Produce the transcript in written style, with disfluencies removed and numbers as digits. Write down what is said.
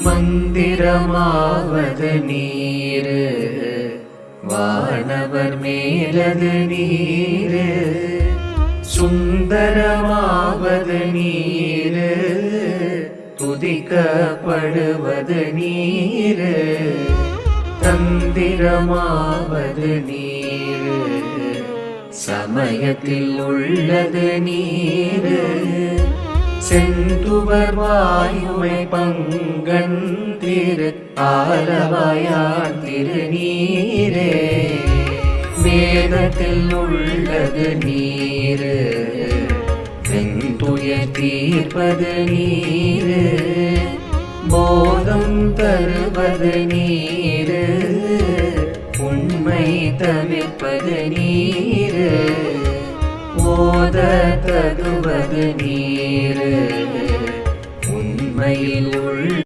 மந்திரமாவது நீரு வானவர் மேலது நீரு சுந்தரமாவது நீரு துதிக்கப்படுவது நீரு தந்திரமாவது நீரு சமயத்தில் உள்ளது நீரு செந்துவர் வாயுமை பங்கன் திரு ஆலவாயான் திருநீரே வேதத்தில் உள்ளது நீரு வெந்துய தீர்ப்பது நீரு போதம் தருவது நீரு உண்மை தவிர்ப்பது நீரு ஓத தகுவது நீரு உண்மையில்